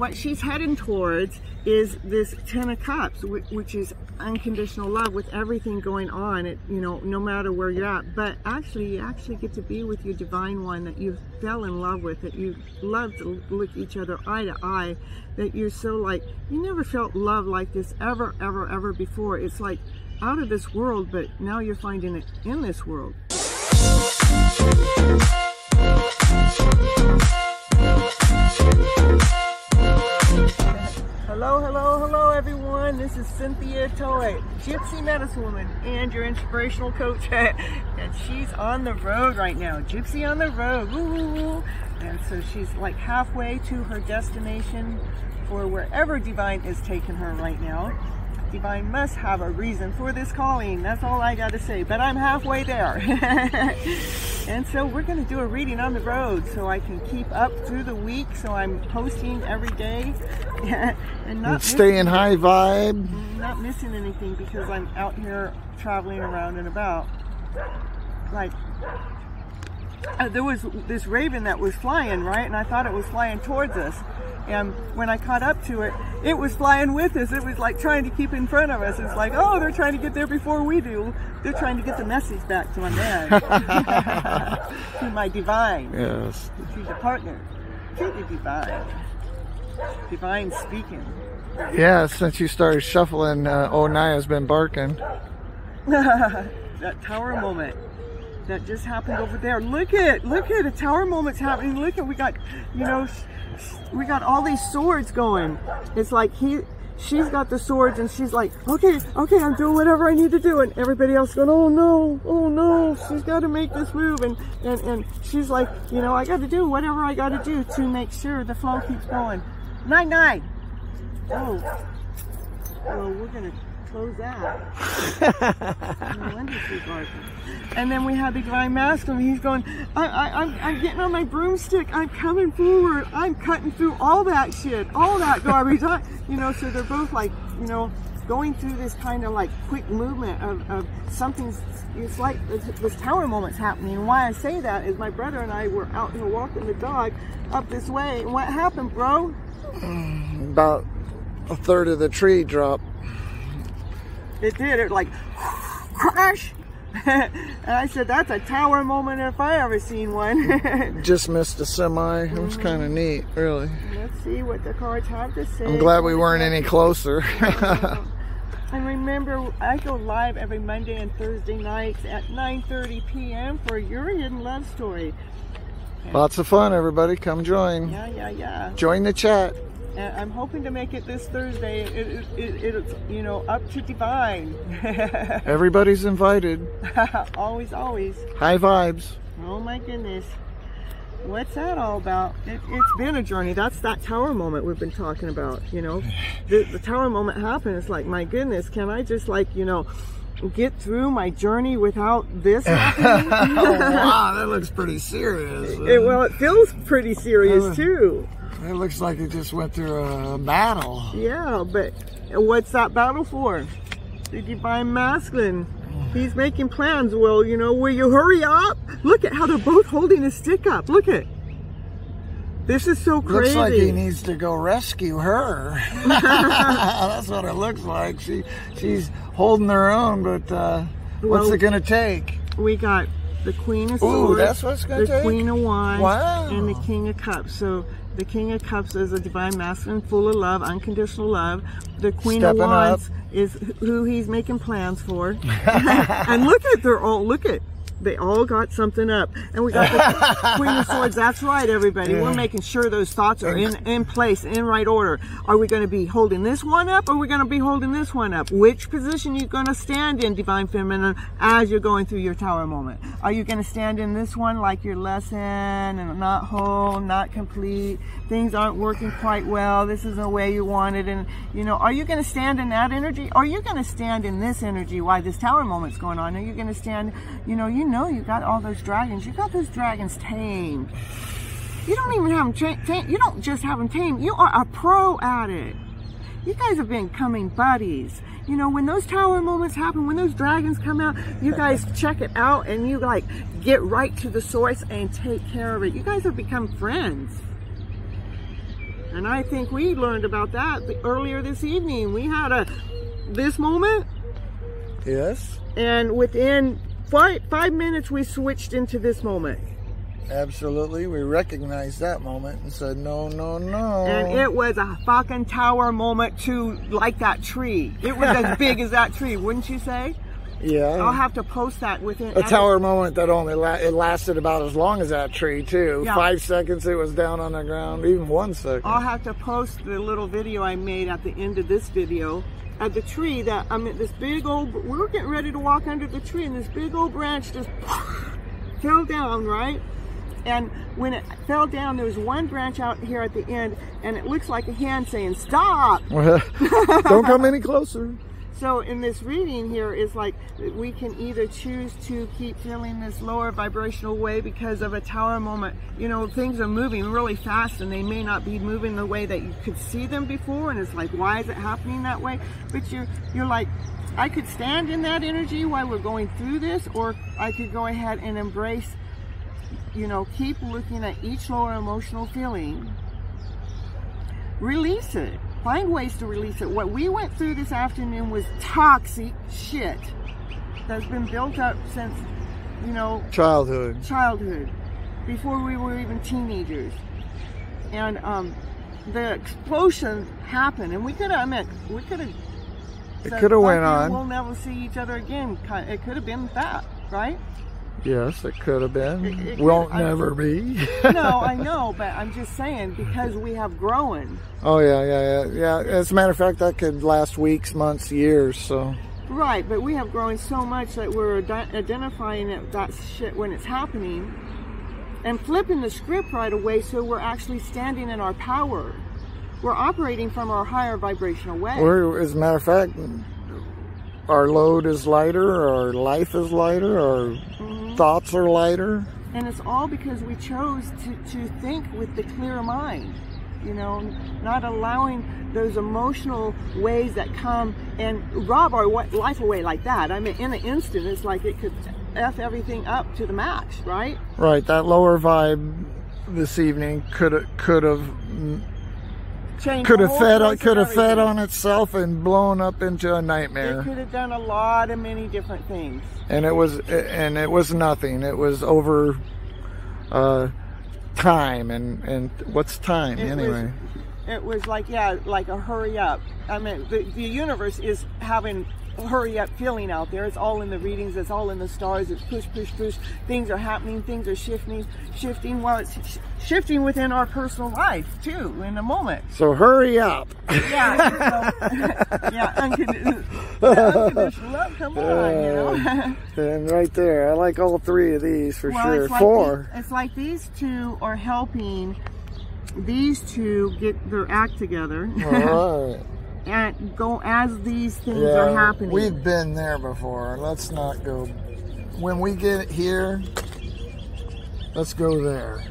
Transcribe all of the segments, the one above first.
what she's heading towards is this 10 of Cups, which is unconditional love with everything going on, you know, no matter where you're at. But actually, you actually get to be with your divine one that you fell in love with, that you love to look each other eye to eye, that you're so like, you never felt love like this ever, ever, ever before. It's like out of this world, but now you're finding it in this world. Hello, hello, hello everyone. This is Cynthia Toet, Gypsy medicine woman and your inspirational coach. And she's on the road right now. Gypsy on the road. Woo-hoo-hoo. And so she's like halfway to her destination for wherever Divine is taking her right now. Divine must have a reason for this calling. That's all I got to say. But I'm halfway there. And so we're going to do a reading on the road so I can keep up through the week. So I'm posting every day and not staying high vibe. Not missing anything because I'm out here traveling around and about. Like, there was this raven that was flying, right? And I thought it was flying towards us. And when I caught up to it, it was flying with us. It was like trying to keep in front of us. It's like, oh, they're trying to get there before we do. They're trying to get the message back to my man. To my divine. Yes. To the partner. To the divine. Divine speaking. Yeah, since you started shuffling, Onaya's been barking. That tower moment that just happened over there. Look at a tower moment's happening. Look at, we got, you know, we got all these swords going. It's like she's got the swords and she's like, okay, I'm doing whatever I need to do. And everybody else going, oh no, she's got to make this move. And she's like, you know, I got to do whatever I got to do to make sure the flow keeps going. 9-9. Oh, well, we're going to close that. No wonder she's barking. And then we have the divine masculine. He's going, I'm getting on my broomstick. I'm coming forward. I'm cutting through all that shit, all that garbage. You know, so they're both like, you know, going through this kind of like quick movement of something. It's like this tower moment's happening. And why I say that is my brother and I were out here walking the dog up this way. And what happened, bro? About a third of the tree dropped. It did. It like crash. And I said, that's a tower moment if I ever seen one. Just missed a semi. It was kind of neat, really. Let's see what the cards have to say. I'm glad we weren't any closer. And remember, I go live every Monday and Thursday nights at 9:30 p.m. for your hidden love story. Lots of fun, everybody. Come join. Yeah. Join the chat. And I'm hoping to make it this Thursday. It's, you know, up to Divine. Everybody's invited. Always. High vibes. Oh my goodness. What's that all about? It's been a journey. That's that tower moment we've been talking about, you know. The tower moment happened. It's like, my goodness, can I just like, you know, get through my journey without this happening? Oh, wow, that looks pretty serious. Well, it feels pretty serious too. It looks like it just went through a battle. Yeah, but what's that battle for? The divine masculine. He's making plans. Well, you know, will you hurry up? Look at how they're both holding a stick up. Look at. This is so crazy. Looks like he needs to go rescue her. That's what it looks like. She's holding her own, but what's it going to take? We got the Queen of Swords. Ooh, that's what's going to take? The Queen of Wands. Wow. And the King of Cups. So the King of Cups is a divine masculine, full of love, unconditional love. The Queen of Wands is who he's making plans for. And look at, they all got something up. And we got the Queen of Swords. That's right, everybody. Yeah. We're making sure those thoughts are in place, in right order. Are we going to be holding this one up, or are we going to be holding this one up? Which position are you going to stand in, Divine Feminine, as you're going through your tower moment? Are you going to stand in this one like your lesson and not whole, not complete, things aren't working quite well, this isn't the way you want it, and, you know, are you going to stand in that energy? Or are you going to stand in this energy while this tower moment's going on? Are you going to stand, you know you got all those dragons. You got those dragons tamed. You don't even have them tamed. You don't just have them tamed. You are a pro at it. You guys have been becoming buddies. You know, when those tower moments happen, when those dragons come out, you guys check it out and you like get right to the source and take care of it. You guys have become friends. And I think we learned about that earlier this evening. We had this moment. Yes. And within 5 minutes, we switched into this moment. Absolutely. We recognized that moment and said, no, no, no. And it was a fucking tower moment too, like that tree. It was as big as that tree, wouldn't you say? Yeah. I'll have to post that within... A tower moment that only it lasted about as long as that tree, too. Yeah. 5 seconds it was down on the ground, even 1 second. I'll have to post the little video I made at the end of this video at the tree that, I mean, this big old... We were getting ready to walk under the tree, and this big old branch just fell down, right? And when it fell down, there was one branch out here at the end, and it looks like a hand saying, stop! Don't come any closer. So in this reading here is like, we can either choose to keep feeling this lower vibrational way because of a tower moment. You know, things are moving really fast and they may not be moving the way that you could see them before. And it's like, why is it happening that way? But you're like, I could stand in that energy while we're going through this, or I could go ahead and embrace, you know, keep looking at each lower emotional feeling, release it. Find ways to release it. What we went through this afternoon was toxic shit that's been built up since, you know, childhood, before we were even teenagers. And the explosion happened, and we could have went on. We'll never see each other again. It could have been that, right? Yes, it could have been. Won't never be. No, I know, but I'm just saying, because we have grown. Oh, yeah. As a matter of fact, that could last weeks, months, years, so. Right, but we have grown so much that we're identifying that shit when it's happening and flipping the script right away, so we're actually standing in our power. We're operating from our higher vibrational way. Or, as a matter of fact, our load is lighter, our life is lighter, our thoughts are lighter. And it's all because we chose to think with the clear mind, you know, not allowing those emotional ways that come and rob our life away like that. I mean, in an instant, it's like it could F everything up to the max, right? Right, that lower vibe this evening could have fed on itself and blown up into a nightmare. It could have done a lot of many different things. And it was nothing. It was over time, and what's time anyway? It was like, yeah, like a hurry up. I mean, the universe is having a hurry up feeling out there. It's all in the readings. It's all in the stars. It's push, push, push. Things are happening. Things are shifting. While it's shifting within our personal life too, in a moment. So hurry up. Yeah. Yeah. Unconditional love. Come on, you know. And right there, I like all three of these for sure. It's like 4. It's like these two are helping these two get their act together. All right. And go as these things are happening. We've been there before. Let's not go. When we get here, let's go there.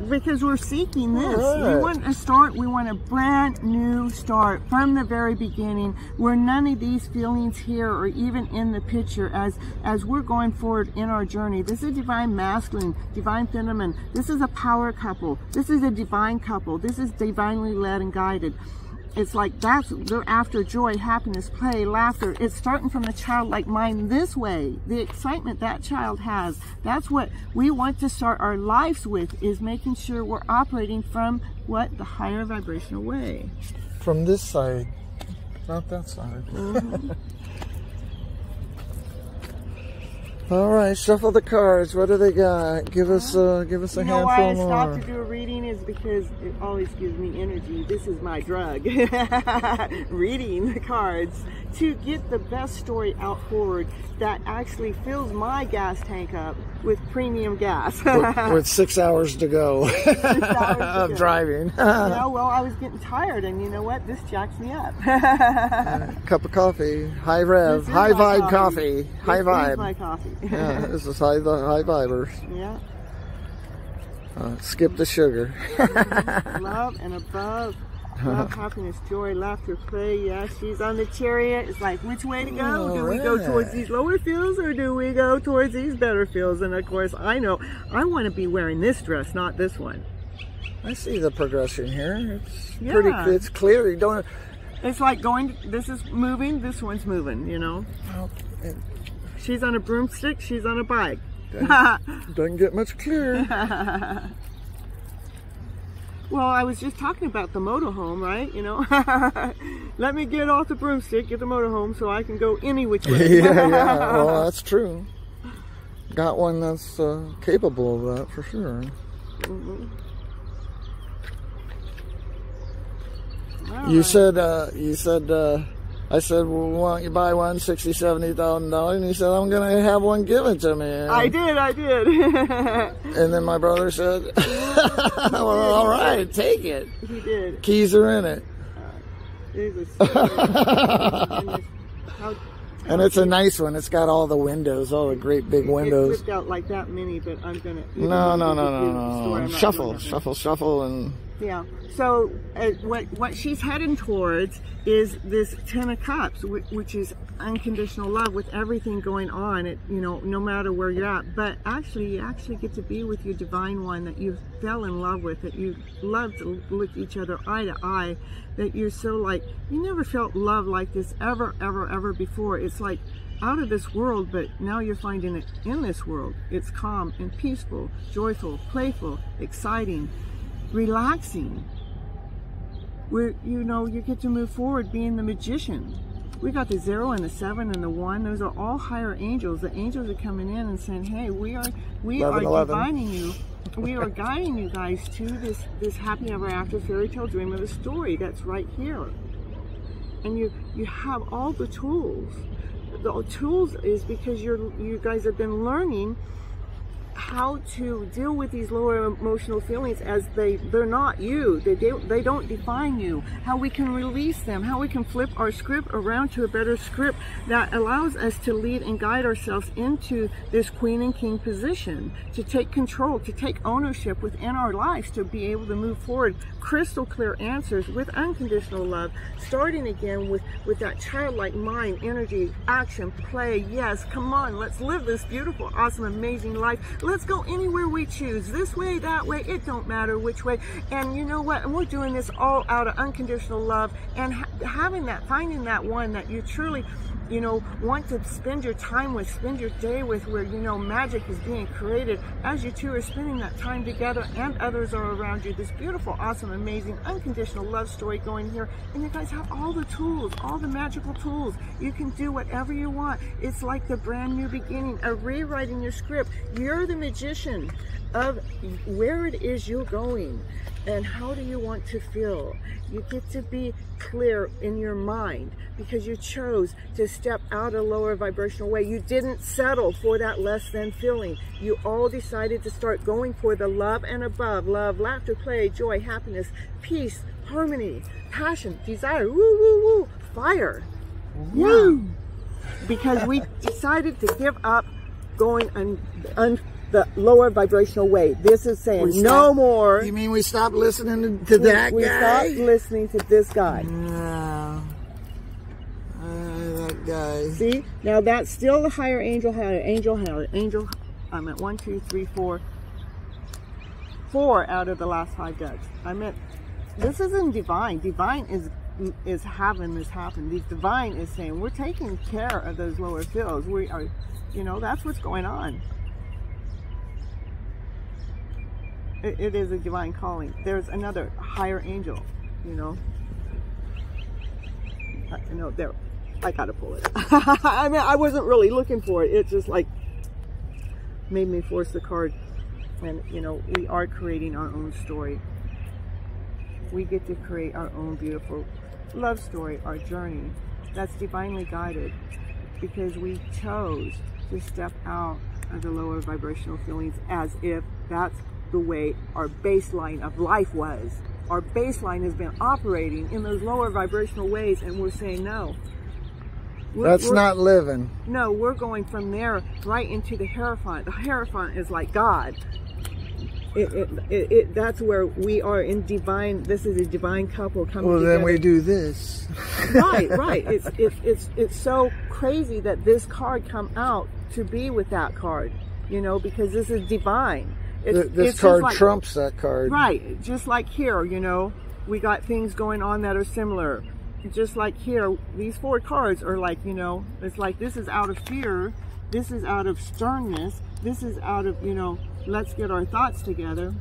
Because we're seeking this. Right. We want a start. We want a brand new start from the very beginning, where none of these feelings here are even in the picture as we're going forward in our journey. This is divine masculine, divine feminine. This is a power couple. This is a divine couple. This is divinely led and guided. It's like they're after joy, happiness, play, laughter. It's starting from the childlike mind this way. The excitement that child has. That's what we want to start our lives with, is making sure we're operating from what? The higher vibrational way. From this side, not that side. All right, shuffle the cards. What do they got? Give us a handful more. Why I stopped to do a reading is because it always gives me energy. This is my drug. Reading the cards to get the best story out forward that actually fills my gas tank up with premium gas. with 6 hours to go of driving. Yeah, well, I was getting tired, and you know what? This jacks me up. Cup of coffee, high rev, high vibe coffee. High vibe. This is my coffee. Yeah, this is high vibers. Yeah. Skip the sugar. Love and above. Love, happiness, joy, laughter, play. Yeah, she's on the chariot. It's like, which way to go? Do we go towards these lower fields, or do we go towards these better fields? And of course, I know I want to be wearing this dress, not this one. I see the progression here. It's pretty. It's clear. You don't. It's like going. This is moving. This one's moving. You know. Okay. She's on a broomstick. She's on a bike. Doesn't get much clearer. Well, I was just talking about the motorhome, right? You know, let me get off the broomstick, get the motorhome, so I can go any which way. Yeah. Well, that's true. Got one that's capable of that for sure. Mm-hmm. You said, I said, well, why don't you buy one, $60,000, $70,000? And he said, I'm going to have one given to me. And I did. And then my brother said, well, all right, take it. He did. Keys are in it. And it's a nice one. It's got all the windows, all the great big windows. It's out like that many, but I'm going to... No. Shuffle, and... Yeah. So what she's heading towards is this 10 of Cups, which is unconditional love with everything going on. No matter where you're at. But actually, you actually get to be with your divine one that you fell in love with, that you love to look each other eye to eye, that you're so like, you never felt love like this ever before. It's like out of this world, but now you're finding it in this world. It's calm and peaceful, joyful, playful, exciting, relaxing. Where you get to move forward being the magician. We got the 0 and the 7 and the 1. Those are all higher angels. The angels are coming in and saying, hey, we are divining you. We are guiding you guys to this happy ever after fairy tale dream of the story that's right here. And you have all the tools. The tools is because you guys have been learning how to deal with these lower emotional feelings as they're not you. They don't define you. How we can release them, how we can flip our script around to a better script that allows us to lead and guide ourselves into this queen and king position, to take control, to take ownership within our lives, to be able to move forward crystal clear answers with unconditional love, starting again with that childlike mind, energy, action, play. Yes, come on, let's live this beautiful, awesome, amazing life. Let's go anywhere we choose, this way, that way, it don't matter which way. And you know what, and we're doing this all out of unconditional love, and finding that one that you truly want to spend your time with, spend your day with, where magic is being created as you two are spending that time together and others are around you. This beautiful, awesome, amazing, unconditional love story going here, and you guys have all the tools, all the magical tools. You can do whatever you want. It's like the brand new beginning, a rewriting your script. You're the magician of where it is you're going and how do you want to feel. You get to be clear in your mind because you chose to step out a lower vibrational way. You didn't settle for that less than feeling. You all decided to start going for the love and above. Love, laughter, play, joy, happiness, peace, harmony, passion, desire, woo, woo, woo, fire. Woo! Because we decided to give up going the lower vibrational way. This is saying no more. You mean we stopped listening to that guy? We stopped listening to this guy. No. That guy. See? Now that's still the higher angel. I'm at 1, 2, 3, 4. 4 out of the last 5 decks. This isn't divine. Divine is having this happen. The divine is saying we're taking care of those lower feels. We are, that's what's going on. It is a divine calling. There's another higher angel, there. I gotta pull it. I wasn't really looking for it. It just made me force the card. And we are creating our own story. We get to create our own beautiful love story, our journey that's divinely guided because we chose to step out of the lower vibrational feelings as if that's the way our baseline of life was. Our baseline has been operating in those lower vibrational ways, and we're saying no. That's not living. No, we're going from there right into the Hierophant. The Hierophant is like God. That's where we are in divine. This is a divine couple coming together. Well, then we do this. Right. It's so crazy that this card come out to be with that card, because this is divine. This card trumps that card. Right. Just like here, you know, we got things going on that are similar. Just like here, these 4 cards are like, you know, it's like this is out of fear. This is out of sternness. This is out of, you know, let's get our thoughts together.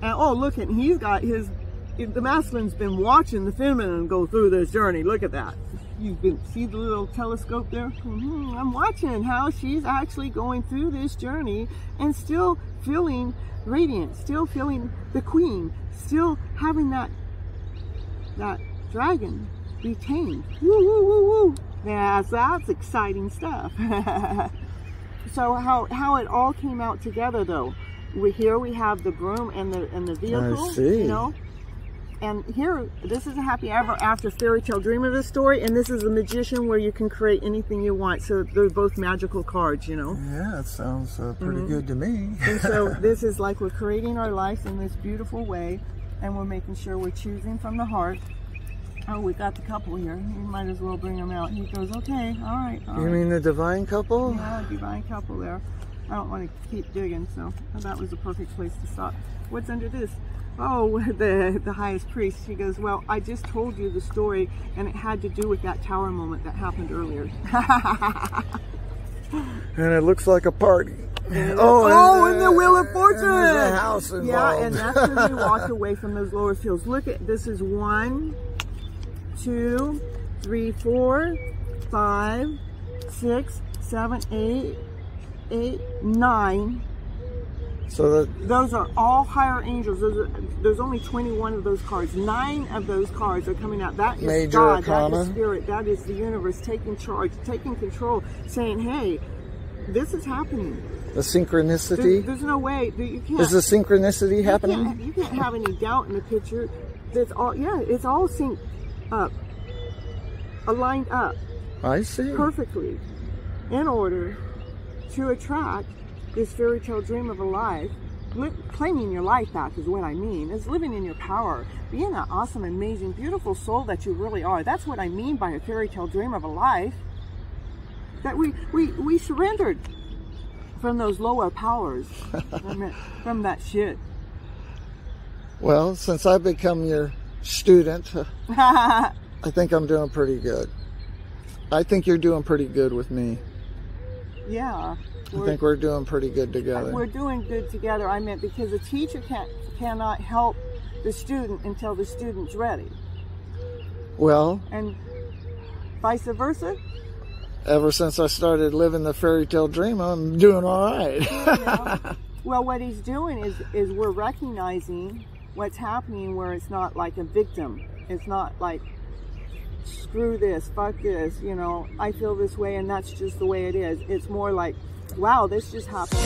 And oh, look at, he's got the masculine's been watching the feminine go through this journey. Look at that. See the little telescope there? I'm watching how she's actually going through this journey and still feeling radiant, still feeling the queen, still having that dragon be tamed. Woo, woo, woo, woo. That's exciting stuff. So how it all came out together though. Here we have the broom and the vehicle, I see. You know. And here, this is a happy ever after fairy tale dream of the story, and this is a magician where you can create anything you want. So they're both magical cards, you know. Yeah, it sounds pretty good to me. And so this is like we're creating our life in this beautiful way, and we're making sure we're choosing from the heart. Oh, we got the couple here. You might as well bring them out. He goes, okay, all right. You mean the divine couple? Yeah, divine couple there. I don't want to keep digging, so that was the perfect place to stop. What's under this? Oh, the highest priest. She goes, well, I just told you the story, and it had to do with that tower moment that happened earlier. And it looks like a party. And the Wheel of Fortune. The house involved. Yeah, and that's when we walked away from those lower fields. Look at this is 1, 2, 3, 4, 5, 6, 7, 8, 9. So those are all higher angels. There's only 21 of those cards. 9 of those cards are coming out. That is Major God, Arcana. that is Spirit, that is the universe taking charge, taking control, saying, hey, this is happening. The synchronicity? There's no way. You can't. Is the synchronicity happening? You can't have any doubt in the picture. It's all synced up, aligned up. I see. Perfectly in order to attract this fairy tale dream of a life. Claiming your life back is what I mean. It's living in your power, being that awesome, amazing, beautiful soul that you really are. That's what I mean by a fairy tale dream of a life. That we surrendered from those lower powers, from that shit. Well, since I've become your student, I think I'm doing pretty good. I think you're doing pretty good with me. Yeah. I think we're doing pretty good together. We're doing good together, I meant, because the teacher cannot help the student until the student's ready. Well. And vice versa? Ever since I started living the fairy tale dream, I'm doing all right. Yeah. Well, what he's doing is we're recognizing what's happening where it's not like a victim. It's not like, screw this, fuck this, you know, I feel this way and that's just the way it is. It's more like, wow, this just happened.